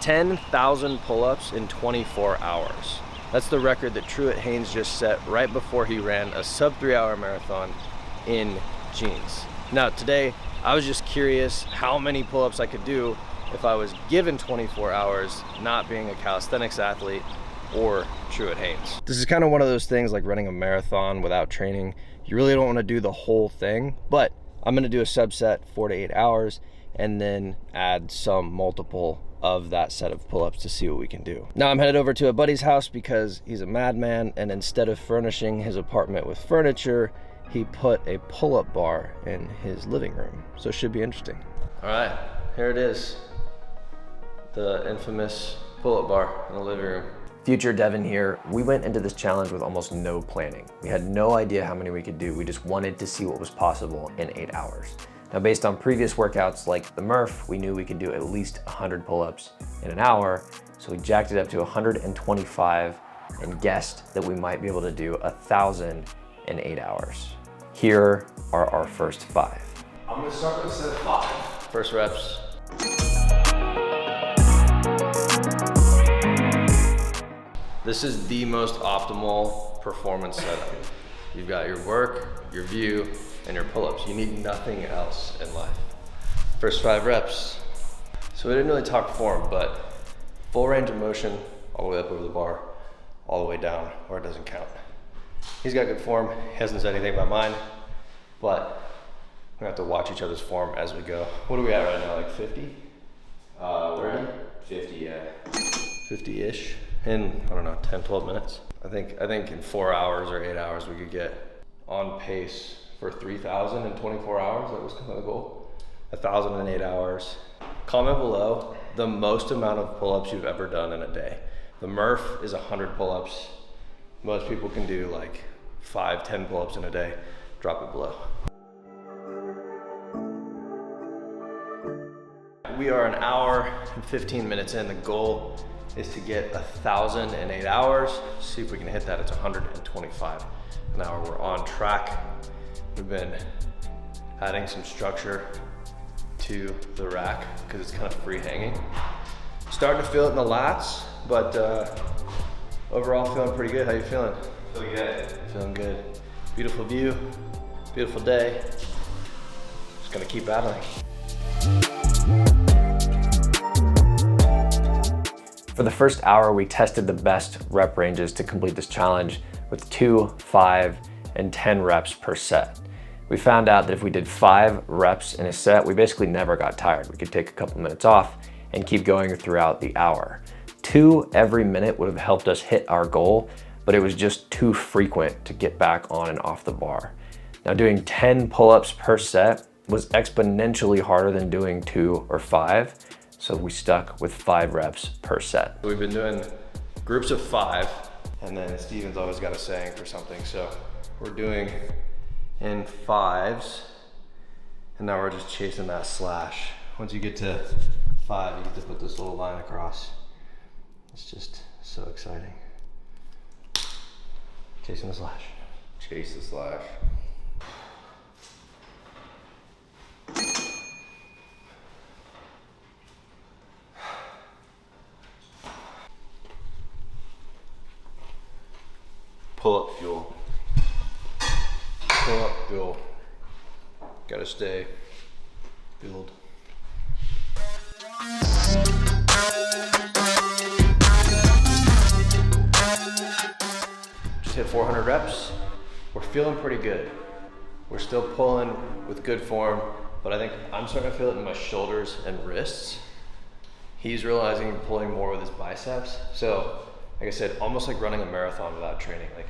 10,000 pull-ups in 24 hours. That's the record that Truett Haynes just set right before he ran a sub 3-hour marathon in jeans. Now today, I was just curious how many pull-ups I could do if I was given 24 hours, not being a calisthenics athlete or Truett Haynes. This is kind of one of those things like running a marathon without training. You really don't want to do the whole thing, but I'm gonna do a subset 4 to 8 hours and then add some multiple of that set of pull-ups to see what we can do. Now I'm headed over to a buddy's house because he's a madman, and instead of furnishing his apartment with furniture, he put a pull-up bar in his living room. So it should be interesting. All right, here it is. The infamous pull-up bar in the living room. Future Devin here. We went into this challenge with almost no planning. We had no idea how many we could do. We just wanted to see what was possible in 8 hours. Now, based on previous workouts like the Murph, we knew we could do at least 100 pull-ups in an hour. So we jacked it up to 125 and guessed that we might be able to do 1,000 in 8 hours. Here are our first 5. I'm gonna start with a set of 5. First reps. This is the most optimal performance setup. You've got your work, your view, and your pull-ups. You need nothing else in life. First 5 reps. So we didn't really talk form, but full range of motion, all the way up over the bar, all the way down where it doesn't count. He's got good form. He hasn't said anything about mine, but we're gonna have to watch each other's form as we go. What are we at right now, like 50? We're at 50, yeah. 50-ish in, I don't know, 10, 12 minutes. I think in 4 hours or 8 hours, we could get on pace for 3,000 in 24 hours. That was kind of the goal. 1,000 in 8 hours. Comment below the most amount of pull-ups you've ever done in a day. The Murph is 100 pull-ups. Most people can do like 5, 10 pull-ups in a day. Drop it below. We are 1 hour and 15 minutes in. The goal is to get 1,000 in 8 hours. See if we can hit that. It's 125 an hour. We're on track. We've been adding some structure to the rack because it's kind of free hanging. Starting to feel it in the lats, but overall feeling pretty good. How you feeling? Feeling good. Feeling good. Beautiful view, beautiful day. Just gonna keep battling. For the first hour, we tested the best rep ranges to complete this challenge with 2, 5, and 10 reps per set. We found out that if we did 5 reps in a set, we basically never got tired. We could take a couple minutes off and keep going throughout the hour. 2 every minute would have helped us hit our goal, but it was just too frequent to get back on and off the bar. Now, doing 10 pull-ups per set was exponentially harder than doing 2 or 5, so we stuck with 5 reps per set. We've been doing groups of 5, and then Steven's always got a saying for something, so we're doing in 5s, and now we're just chasing that slash. Once you get to 5, you get to put this little line across. It's just so exciting. Chasing the slash. Chase the slash. Pull up fuel. Pull up fuel. Gotta stay fueled. Just hit 400 reps. We're feeling pretty good. We're still pulling with good form, but I think I'm starting to feel it in my shoulders and wrists. He's realizing he's pulling more with his biceps. So, like I said, almost like running a marathon without training. Like,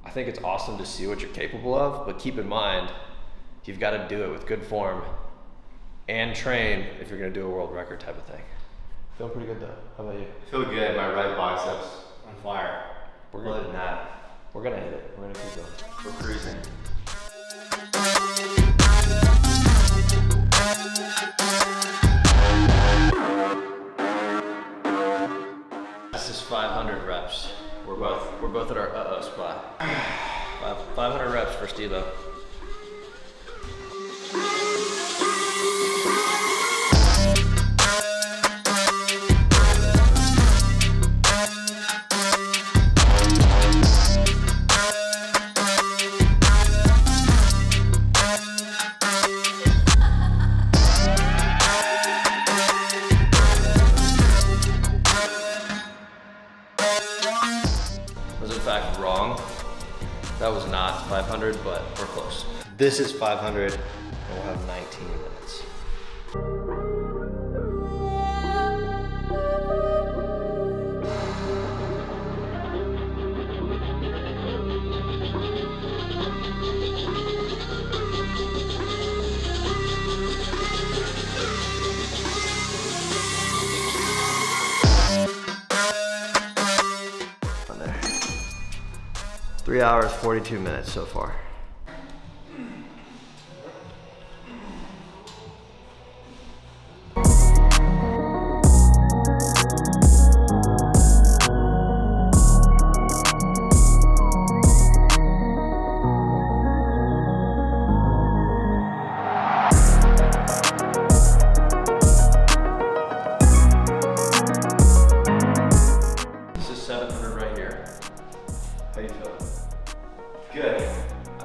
I think it's awesome to see what you're capable of, but keep in mind, you've got to do it with good form and train if you're going to do a world record type of thing. Feeling pretty good though. How about you? Feel good. My right biceps on fire. Other than that, we're going to hit it. We're going to keep going. We're cruising. This is 500 reps. We're both at our spot. 500 reps for Steve-O. 5 wrong. That was not 500, but we're close. This is 500, and we'll have 19 minutes. On there. 3 hours, 42 minutes so far. This is 700 right here. How you feel? Good.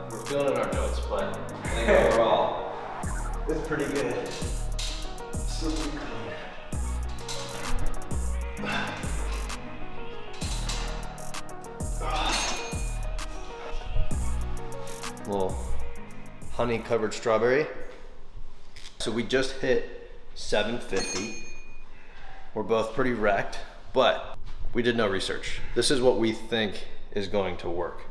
We're feeling in our notes, but I think overall, it's pretty good. Super clean. Little honey covered strawberry. So we just hit 750. We're both pretty wrecked, but we did no research. This is what we think is going to work.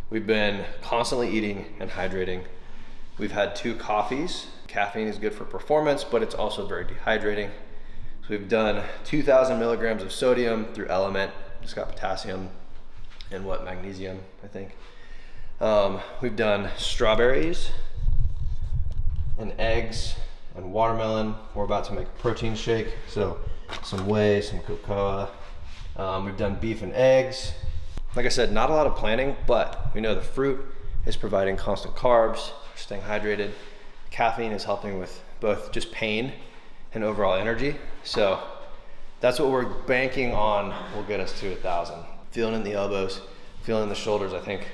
We've been constantly eating and hydrating. We've had 2 coffees. Caffeine is good for performance, but it's also very dehydrating. So we've done 2,000 milligrams of sodium through Element. Just got potassium and magnesium, I think. We've done strawberries and eggs and watermelon. We're about to make a protein shake. So some whey, some cocoa. We've done beef and eggs. Like I said, not a lot of planning, but we know the fruit is providing constant carbs, staying hydrated. Caffeine is helping with both just pain and overall energy. So that's what we're banking on will get us to 1,000. Feeling in the elbows, feeling in the shoulders, I think,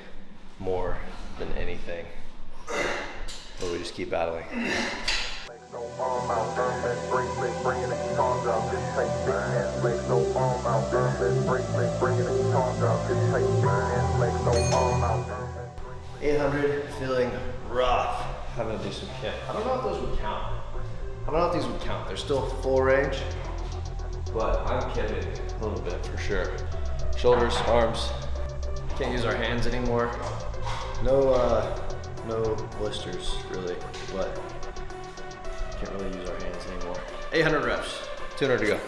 more than anything. But we just keep battling. $800, feeling rough. Having to do some kip. I don't know if those would count. I don't know if these would count. They're still full range, but I'm kipping a little bit for sure. Shoulders, arms. Can't use our hands anymore. No blisters really, but can't really use our hands anymore. 800 reps, 200 to go.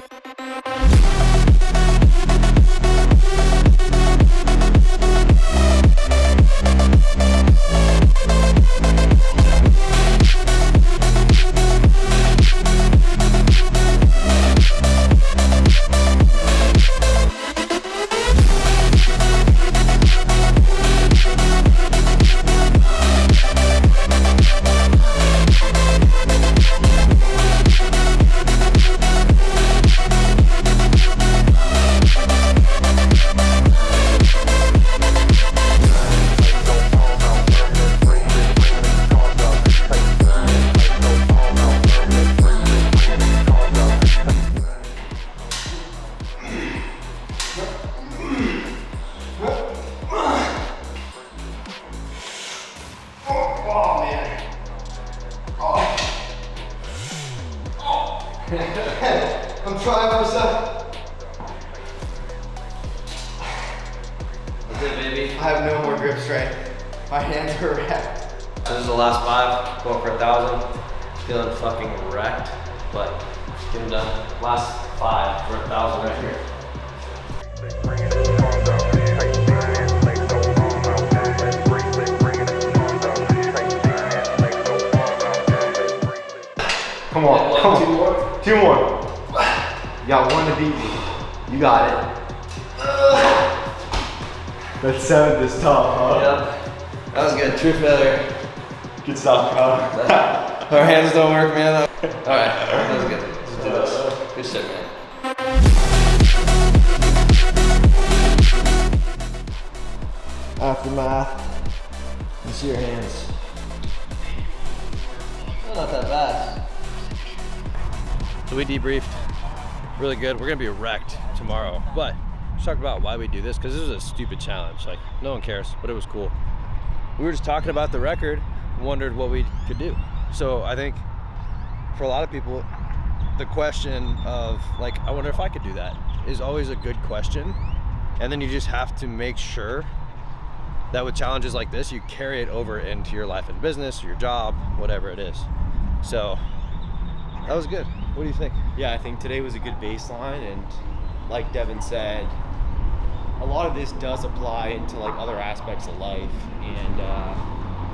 I'm trying for some. That's it, baby. I have no more grip strength. My hands are wrecked. This is the last 5, going for 1,000. Feeling fucking wrecked, but get them done. Last 5 for 1,000 right here. Come on, come on. 2 more. You got 1 to beat me. You got it. That 7th is tough, huh? Yep. That was good. True failure. Good stuff, Our hands don't work, man. Alright, that was good. Let's do this. Good shit, man. Aftermath. You see your hands. Not that bad. So we debriefed. Really good. We're gonna be wrecked tomorrow, but talk about why we do this, because this is a stupid challenge. Like, no one cares, but it was cool. We were just talking about the record, wondered what we could do. So I think for a lot of people, the question of like, I wonder if I could do that, is always a good question. And then you just have to make sure that with challenges like this, you carry it over into your life and business, your job, whatever it is. So that was good. What do you think? Yeah, I think today was a good baseline, and like Devin said, a lot of this does apply into like other aspects of life, and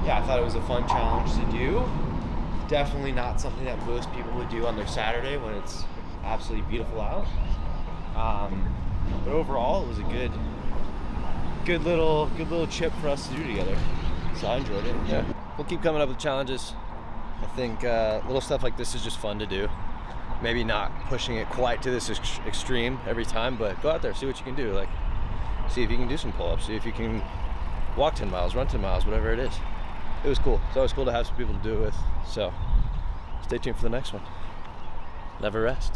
yeah, I thought it was a fun challenge to do. Definitely not something that most people would do on their Saturday when it's absolutely beautiful out. But overall, it was a good little chip for us to do together. So I enjoyed it. Yeah, we'll keep coming up with challenges. I think little stuff like this is just fun to do. Maybe not pushing it quite to this extreme every time, but go out there, see what you can do. Like, see if you can do some pull-ups, see if you can walk 10 miles, run 10 miles, whatever it is. It was cool. It's always cool to have some people to do it with. So stay tuned for the next one. Never rest.